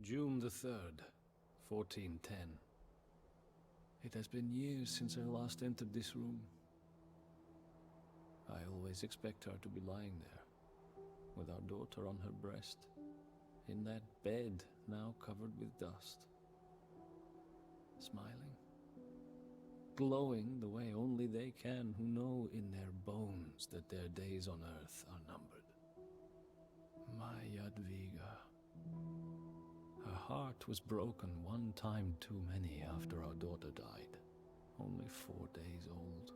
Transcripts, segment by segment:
June the 3rd, 1410. It has been years since I last entered this room. I always expect her to be lying there, with our daughter on her breast, in that bed now covered with dust. Smiling, glowing the way only they can who know in their bones that their days on earth are numbered. My Jadwiga. Her heart was broken one time too many after our daughter died, only 4 days old.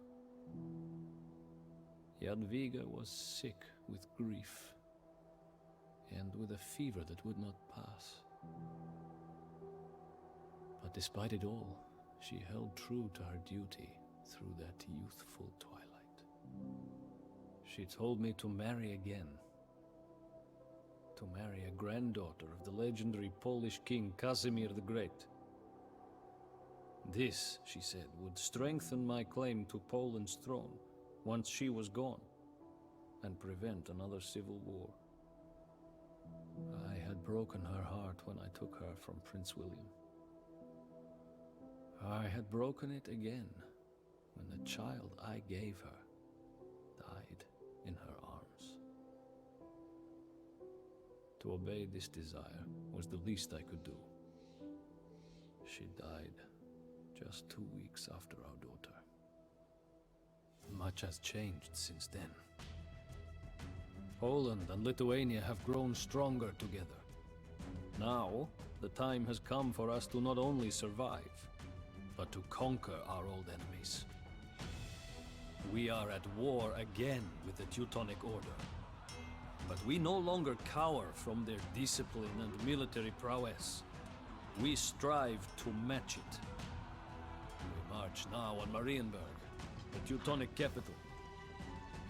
Jadwiga was sick with grief, and with a fever that would not pass. But despite it all, she held true to her duty through that youthful twilight. She told me to marry again, to marry a granddaughter of the legendary Polish king Casimir the Great. This, she said, would strengthen my claim to Poland's throne once she was gone, and prevent another civil war. I had broken her heart when I took her from Prince William. I had broken it again when the child I gave her died in her arms. To obey this desire was the least I could do. She died just 2 weeks after our daughter. Much has changed since then. Poland and Lithuania have grown stronger together. Now, the time has come for us to not only survive, but to conquer our old enemies. We are at war again with the Teutonic Order. But we no longer cower from their discipline and military prowess. We strive to match it. We march now on Marienburg, the Teutonic capital.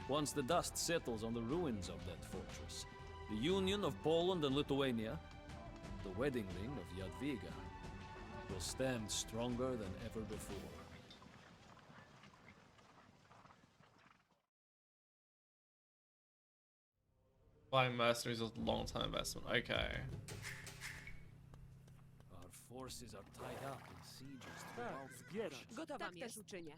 Once the dust settles on the ruins of that fortress, the union of Poland and Lithuania, the wedding ring of Jadwiga, will stand stronger than ever before. Buying mercenaries was a long-time investment. Okay. Our forces are tied up in sieges throughout the Gotowa też uczynię.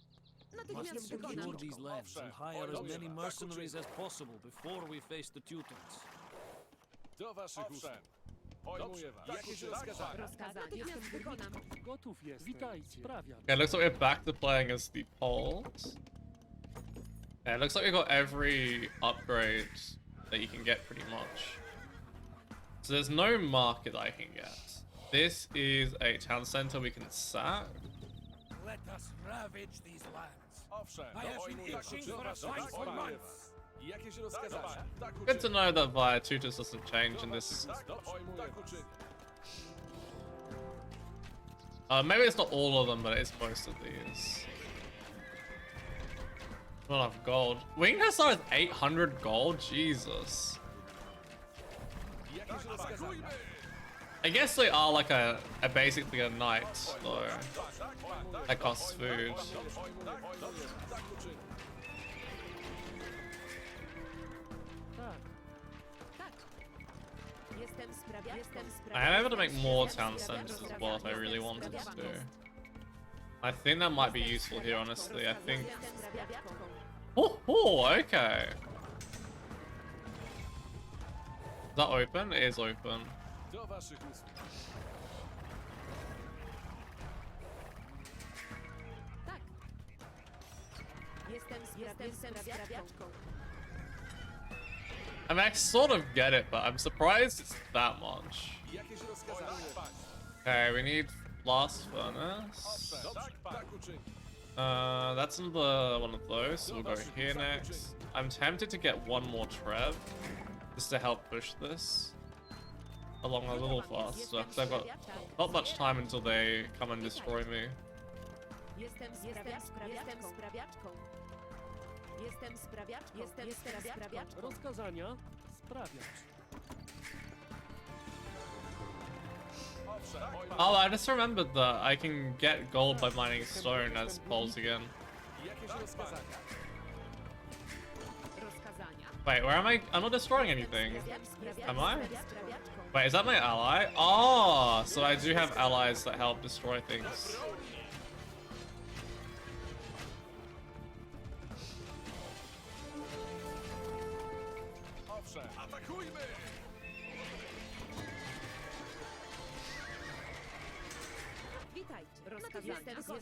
Must Natychmiast secure wykonam. these lands and hire as many mercenaries as possible before we face the Teutons. Do waszych usług. Pojmuję was. Jakieś rozkazania? Rozkazanie. Natychmiast wykonam. Gotów jest. Witaj, sprawiam. Okay, looks like we're back to playing as the Poles. Yeah, it looks like we got every upgrade that you can get pretty much. So there's no market I can get. This is a town center we can sack. Let us ravage these lands. Owszem, I have been pojmuję itching was. for a fight for months. Jakieś rozkazania? Tak Good to know that Via Tutus doesn't change in this. Maybe it's not all of them, but it's most of these. Not enough gold. Winged Hussar is 800 gold? Jesus. I guess they are like basically a knight, though. That costs food. I am able to make more town centers as well if I really wanted to. I think that might be useful here, honestly. I think... Oh, okay. Is that open? It is open. I mean, I sort of get it, but I'm surprised it's that much. Okay, we need blast furnace. That's another one of those, so we'll go here next. I'm tempted to get one more Trev, just to help push this along a little faster, because I've got not much time until they come and destroy me. Rozkazania sprawiać. Oh, I just remembered that I can get gold by mining stone as Poles again. Wait, where am I? I'm not destroying anything. Am I? Sprawiaczką. Wait, is that my ally? Oh, so I do have allies that help destroy things. Owszem, atakujmy! Witajcie. Rozkazania.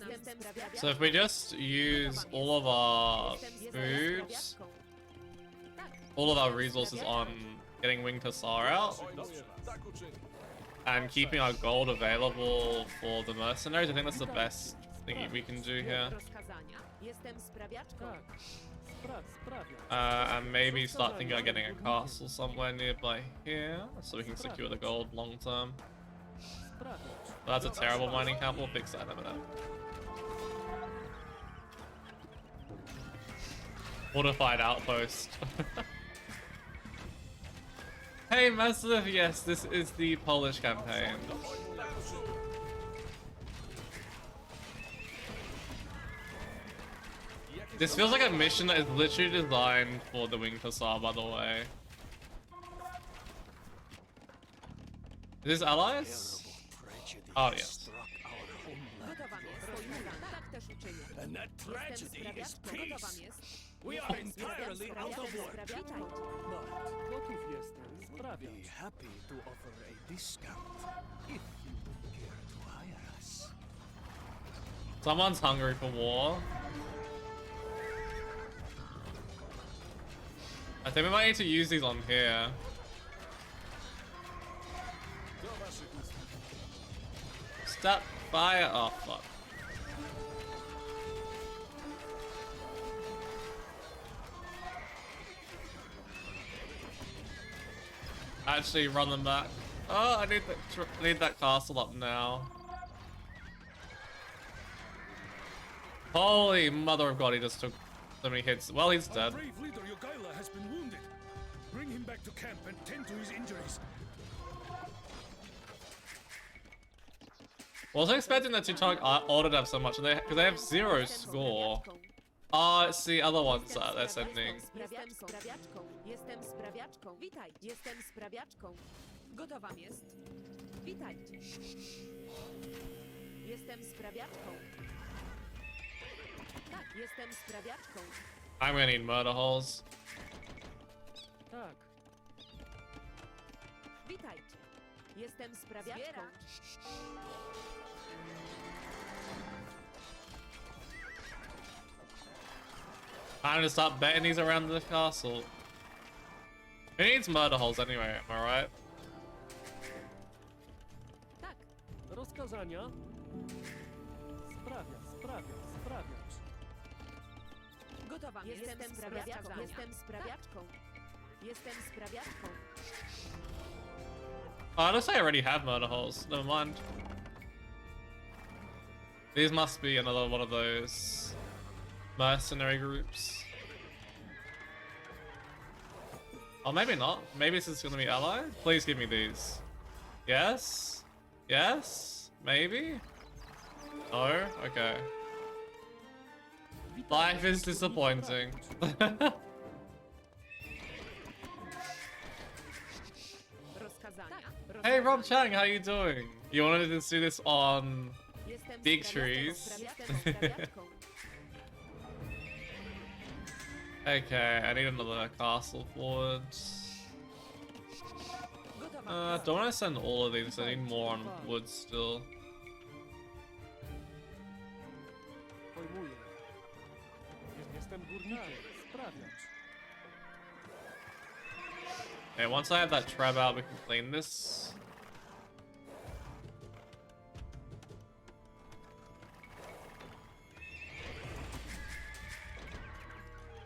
Jestem sprawiaczką. So if we just use all of our foods, all of our resources on getting Winged Hussar out, Dobrze, tak uczynię. and keeping our gold available for the mercenaries, I think that's the best thing we can do here. Rozkazania. Jestem sprawiaczką. And maybe start thinking about getting a castle somewhere nearby here, so we can secure the gold long term. But that's a terrible mining camp, we'll fix that in a minute. Fortified outpost. Hey Massive, yes, this is the Polish campaign. This feels like a mission that is literally designed for the Winged Hussar, by the way. Is this allies? Oh, yes. Gotowa jest. Tak też uczynię. And that Jestem tragedy is sprawiaczką. Gotowa peace. jest. We are entirely out of work. Sprawiaczką. Gotów jestem sprawiać. Be happy to offer a discount if you would care to hire us. Someone's hungry for war. I think we might need to use these on here. Do waszych usług. Stop fire. Oh, fuck. Actually, run them back. Oh, I need that castle up now. Holy mother of God, he just took so many hits. Well, he's Our dead. brave leader Jogaila has been wounded. Bring him back to camp and tend to his injuries. Wasn't expecting that Teutonic Order to have so much, because they have 0 score. Oh, it's the other ones that they're sending. Jestem sprawiaczką. Jestem sprawiaczką. Witaj. Jestem sprawiaczką. Gotowa jest. Witajcie. Jestem sprawiaczką. Tak, jestem sprawiaczką. I'm gonna need murder holes. Tak, Witajcie. Jestem sprawiaczką. I'm gonna start betting these around the castle. Who needs murder holes anyway, am I right? Tak, rozkazania. Sprawiać. gotowa jest. Jestem sprawiaczką. Jestem sprawiaczką. Jestem sprawiaczką. Oh, it looks like I already have murder holes. Never mind. These must be another one of those mercenary groups. Oh, maybe not. Maybe this is gonna be allied. Please give me these. Yes? Yes? Maybe? No? Okay. Life is disappointing. Rozkazania. Hey Rob Chang, how you doing? You wanted to do this on Jestem big sprawiaczką. trees? Jestem sprawiaczką. Okay, I need another castle forward. Gotowa jest. Don't want to send all of these, I need more on wood still. Pojmuję. Jestem górnikiem. Sprawiać. Okay, once I have that trap out, we can clean this.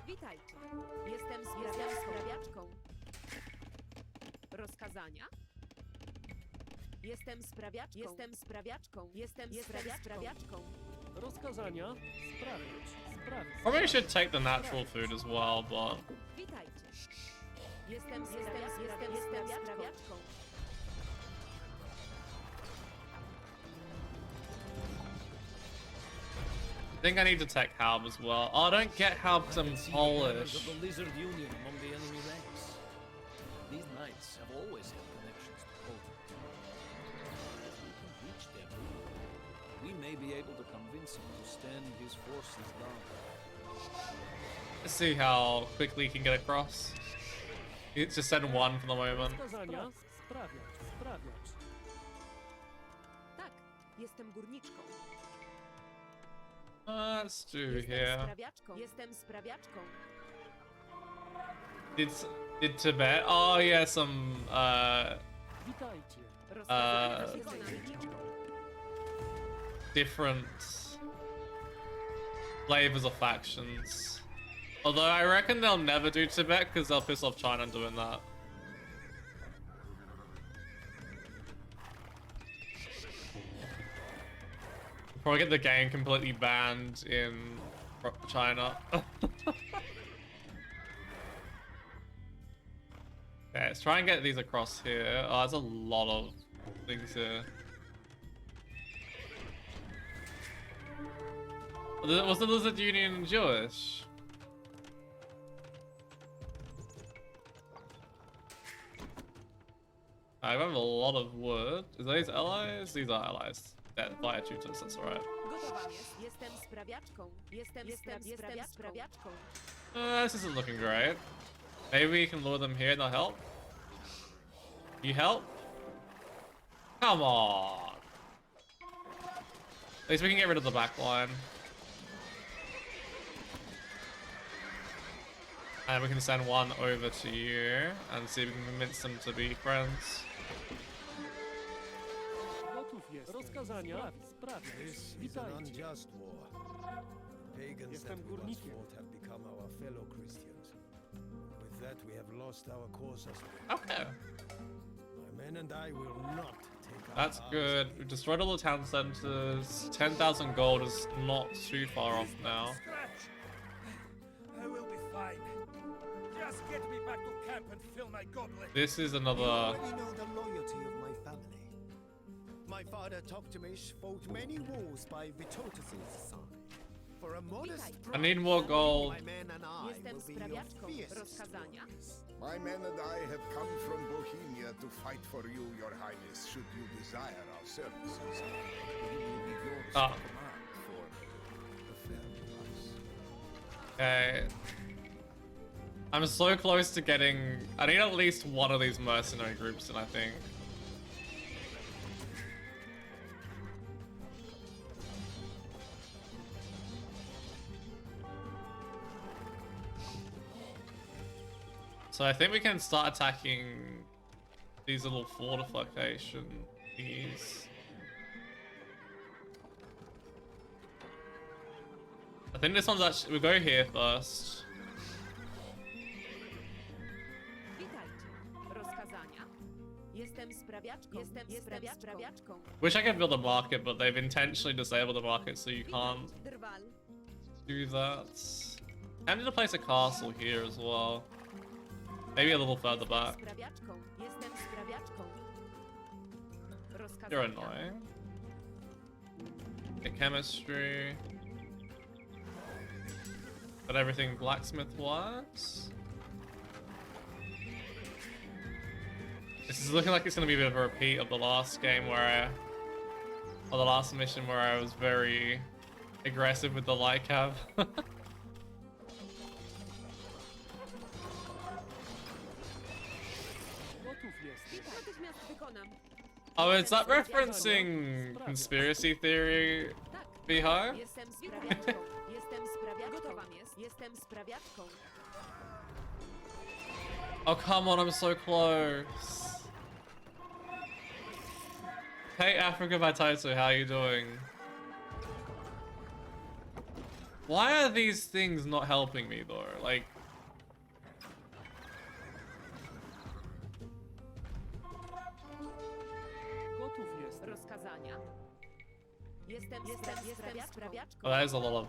Witajcie. Jestem sprawiaczką. Rozkazania. Jestem sprawiaczką. Jestem sprawiaczką. Jestem sprawiaczką. Rozkazania. Sprawiać. Probably should take the natural food as well, but Witajcie. Jestem sprawiaczką. I think I need to take Halb as well. Oh, I don't get Halb because I'm Polish. Of the Lizard Union among the enemy ranks. always had connections to Poland. If we can reach them, we may be able to convince him to stand his forces down. Let's see how quickly he can get across. It's just send one for the moment. Rozkazania sprawiać. Tak, jestem górniczką. Let's do Jestem here. sprawiaczką. Jestem sprawiaczką. Did Tibet? Oh yeah, some Witajcie. Rozkazania jestem górniczką. different flavors of factions. Although I reckon they'll never do Tibet because they'll piss off China doing that. Probably get the game completely banned in China. Okay, let's try and get these across here. Oh, there's a lot of things here. Was the Lizard Union Jewish? I have a lot of wood. Is these allies? These are allies. Yeah, fire tutors, that's alright. Gotowa jest. Jestem sprawiaczką. Jestem sprawiaczką. This isn't looking great. Maybe we can lure them here and they'll help. You help? Come on. At least we can get rid of the back line. And we can send one over to you and see if we can convince them to be friends. Gotów jestem. Rozkazania sprawiać. This is an Witajcie. unjust war. Pagans Jestem that we once górnikiem. fought have become our fellow Christians. With that, we have lost our cause as well. Okay. My men and I will not take our That's arms good. We destroyed all the town centers. 10,000 gold is not too far off now. Scratch! I will be fine. Just get me back to camp and fill my goblet. This is You another... already know the loyalty of my family. My father Tokhtamish fought many wars by Vitotus's side. For a modest I need price, more gold. my men and I Jestem will be your sprawiaczką. fiercest Rozkazania. warriors. My men and I have come from Bohemia to fight for you, your highness, should you desire our services. We will be yours Ah. to command for a fair price. Okay. I'm so close to getting... I need at least one of these mercenary groups in, I think. So I think we can start attacking these little fortification thingies. I think this one's actually... We'll go here first. Witajcie. Rozkazania. Jestem sprawiaczką. Jestem sprawiaczką. Wish I could build a market, but they've intentionally disabled the market so you can't Drwal. do that. And to place a castle here as well. Maybe a little further back. Sprawiaczką. Jestem sprawiaczką. Rozkazania. You're annoying. Okay, chemistry. Got everything blacksmith wise. This is looking like it's gonna be a bit of a repeat of the last game where or the last mission where I was very aggressive with the light cab. Gotów jestem. Natychmiast wykonam. Oh, is that referencing conspiracy theory, Tak. Bihar? Jestem sprawiaczką. Jestem sprawiaczką. Gotowa jest. Jestem sprawiaczką. Oh, come on, I'm so close. Hey, Africa Vitato, how are you doing? Why are these things not helping me, though? Like... Gotów jestem. Rozkazania. Jestem sprawiaczką. Oh, that is a lot of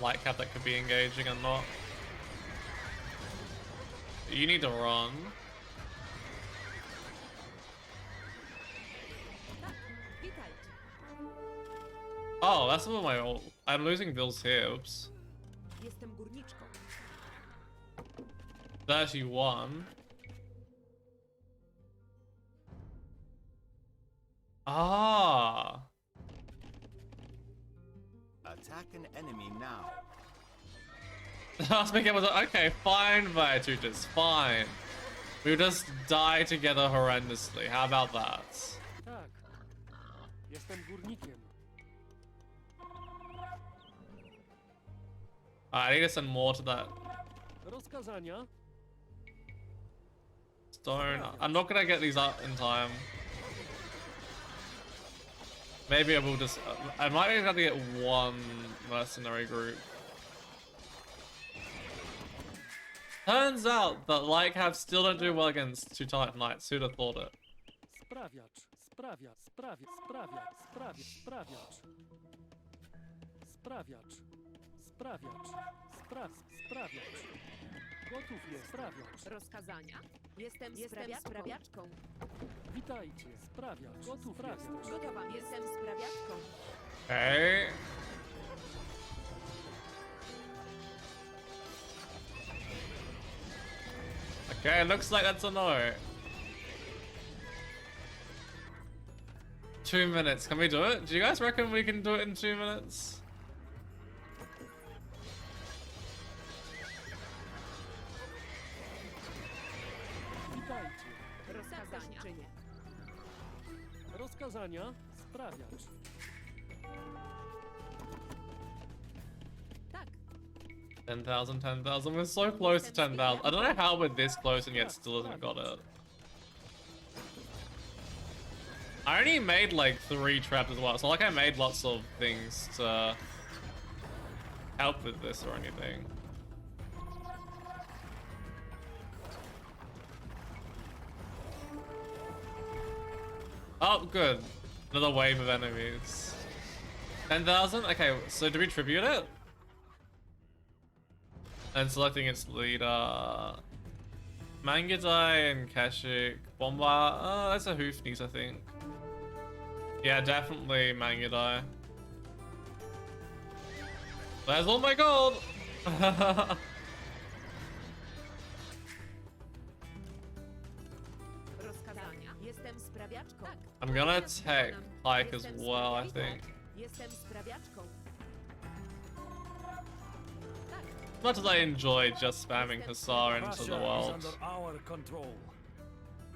light cap that could be engaging and not. You need to run. Tak. Witajcie. Oh, that's what my old... I'm losing bills here, oops. Jestem górniczką. That actually won. Ah. Attack an enemy now. I was thinking, okay, fine, Viatutors, fine. We'll just die together horrendously. How about that? Tak. Jestem górnikiem. I need to send more to that Rozkazania? stone. I'm not gonna get these up in time. Maybe I will just. I might even have to get one mercenary group. Turns out that Lightcaps still don't do well against Teutonic Knights. Who'd have thought it? Sprawiacz. Sprawiacz. Sprawiacz. Sprawiacz. Sprawiacz. Sprawiacz. Sprawiacz. Sprawiacz. Gotów jest. Sprawiacz. Rozkazania? Jestem sprawiaczką. Witajcie. Sprawiacz. Gotów jest. Gotowa. Jestem sprawiaczką. Okay. Okay, looks like that's a no. 2 minutes. Can we do it? Do you guys reckon we can do it in 2 minutes? Witajcie. Rozkazania? Czynię. Rozkazania. Sprawiacz. Tak. 10,000, 10,000. We're so close to 10,000. I don't know how we're this close and yet still hasn't got it. I only made like 3 traps as well. It's not like I made lots of things to help with this or anything. Oh, good. Another wave of enemies. 10,000? Okay, so do we tribute it? And selecting its leader. Mangudai and Kashik. Bomba. Oh, that's a Hoofnies, I think. Yeah, definitely Mangudai. There's all my gold! Rozkazania? Jestem sprawiaczką. I'm gonna take Pike as well, I think. Jestem sprawiaczką. As much as I enjoy just spamming Hussar into the Prussia is world. under our control.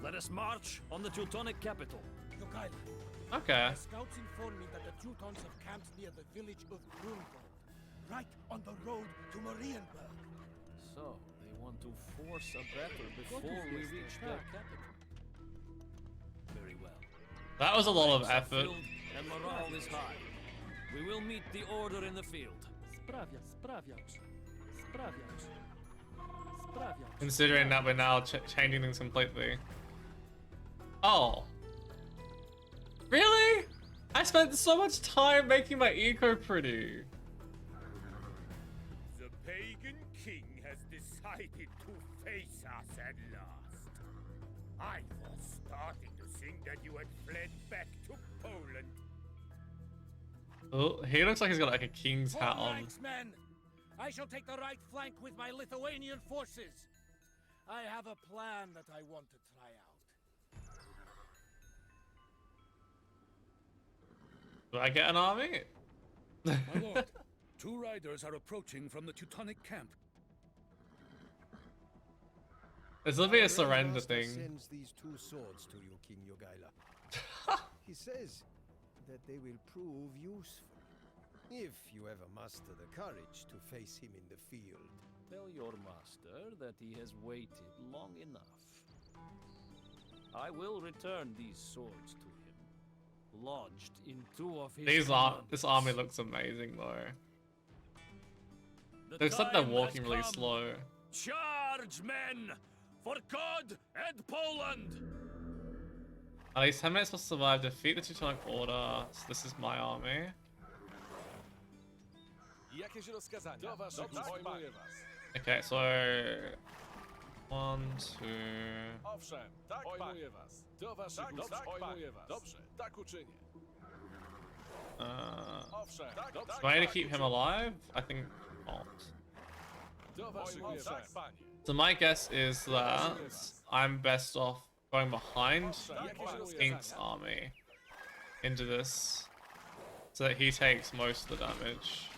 Let us march on the Teutonic capital. Jogaila, Okay. my scouts inform me that the Teutons have camped near the village of Prologue, right on the road to Marienburg. So, they want to force a battle before we reach their capital. Very well. That was a lot of Ranks are effort. filled and morale is high. We will meet the order in the field. Sprawiacz. Sprawiacz. Sprawiacz. Sprawiacz. Considering that we're now changing things completely. Oh. Really? I spent so much time making my eco pretty. The pagan king has decided to face us at last. I was starting to think that you had fled back to Poland. Oh, he looks like he's got like a king's hat All on. ranks, men! I shall take the right flank with my Lithuanian forces. I have a plan that I want to try out. Do I get an army? My lord, 2 riders are approaching from the Teutonic camp. This will be a Our surrender master thing. sends these 2 swords to you, King Jogaila. He says that they will prove useful if you ever muster the courage to face him in the field. Tell your master that he has waited long enough. I will return these swords to him, lodged in 2 of his This commands. army looks amazing though. The Looks like they're time walking has really come. slow. Charge, men! For God and Poland! At least 10 minutes must survive. Defeat the Teutonic Order. So this is my army. Jakieś rozkazania? Do waszych pojmuję was. Okay, so 1, 2. Owszem, tak pojmuję was. Do waszych pojmuję was. Dobrze, tak uczynię. Owszem, Do I need to keep him alive? I think not. Do waszych tak, panie. So my guess is that I'm best off going behind Ink's army. into this so that he takes most of the damage.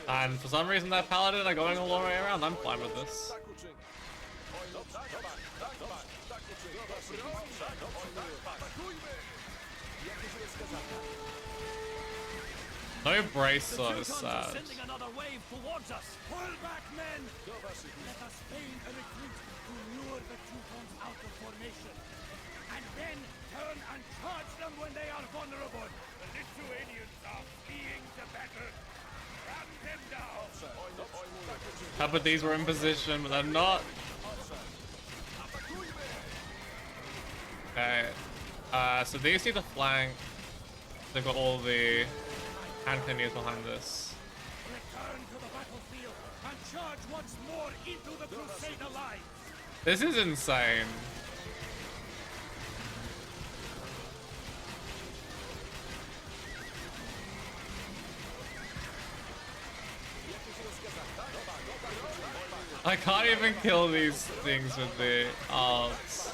And for some reason that paladin are going all the way around. I'm fine with this. No brace, so it's sad. Sending another wave towards us. Pull back, men. Let us feign a retreat to lure the Teutons out of formation, and then turn and charge them when they are vulnerable. The Lithuanians are fleeing the battle. Run them down. How about these were in position, but they're not. Okay. So these need to flank. They've got all the hand cannoneers behind this. Return to the battlefield and charge once more into the Crusader lines. This is insane. I can't even kill these things with the arts.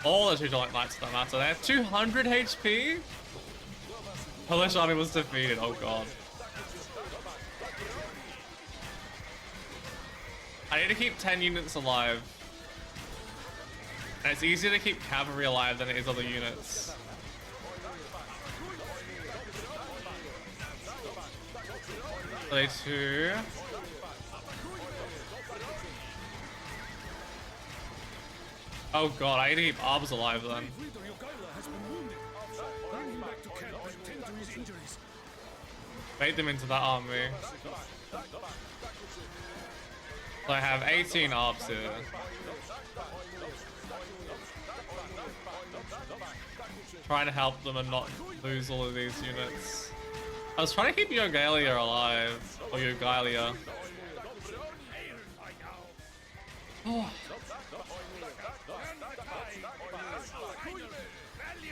All the Teutonic Knights don't matter. They have 200 HP? Polish army was defeated, oh god. I need to keep 10 units alive. And it's easier to keep cavalry alive than it is other units. Play 2. Oh god, I need to keep Arbs alive then. Bait them into that army. So I have 18 Arbs here. Trying to help them and not lose all of these units. I was trying to keep Yogalia alive. Or Yogalia. Oh.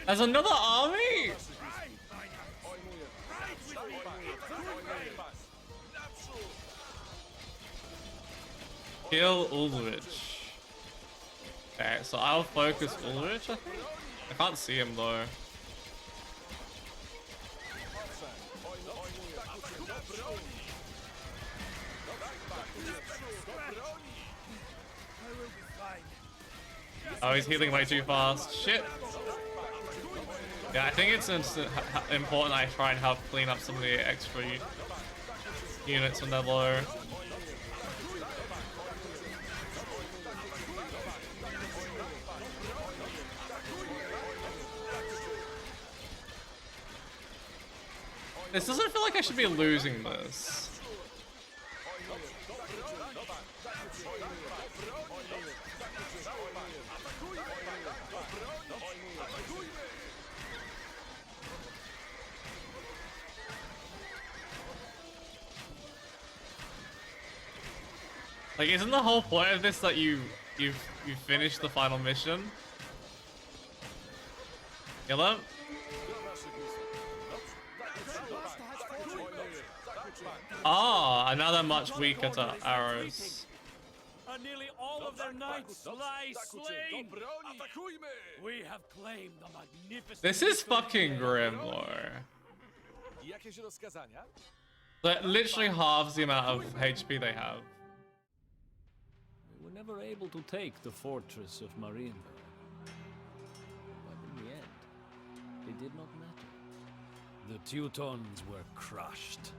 There's another army? Kill Ulrich. Okay, so I'll focus Ulrich, I think? I can't see him though. Oh, he's healing way too fast. Shit. Yeah, I think it's important I try and help clean up some of the extra units when they're low. This doesn't feel like I should be losing this. Like, isn't the whole point of this that you've finished the final mission? Yellow? Ah, and now they're much weaker to arrows. And nearly all of their knights lie slain. We have claimed the magnificent. This is fucking grim, lore. That literally halves the amount of HP they have. We were never able to take the fortress of Marienburg. But in the end, it did not matter. The Teutons were crushed.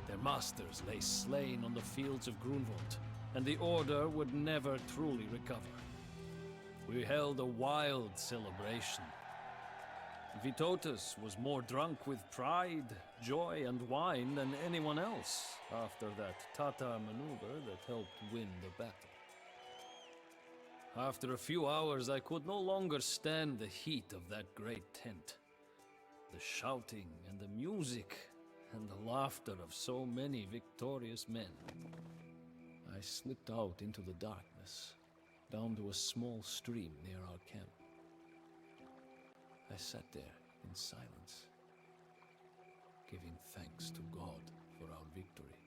Their masters lay slain on the fields of Grunwald, and the Order would never truly recover. We held a wild celebration. Vytautas was more drunk with pride, joy, and wine than anyone else after that Tatar maneuver that helped win the battle. After a few hours, I could no longer stand the heat of that great tent. The shouting and the music and the laughter of so many victorious men. I slipped out into the darkness, down to a small stream near our camp. I sat there in silence, giving thanks to God for our victory,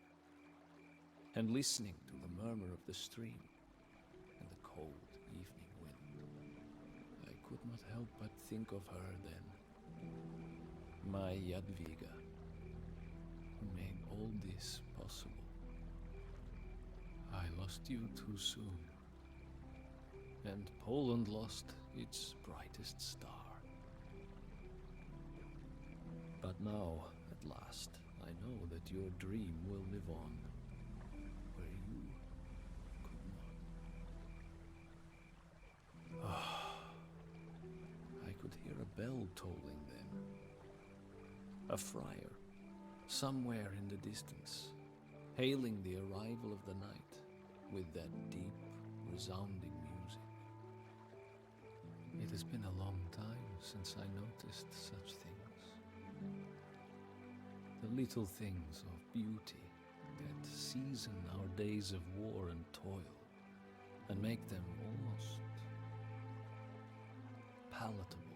and listening to the murmur of the stream and the cold could not help but think of her then. My Jadwiga, who made all this possible. I lost you too soon. And Poland lost its brightest star. But now, at last, I know that your dream will live on, where you could not. I could hear a bell tolling then. A friar, somewhere in the distance, hailing the arrival of the night with that deep, resounding music. It has been a long time since I noticed such things. The little things of beauty that season our days of war and toil and make them almost palatable.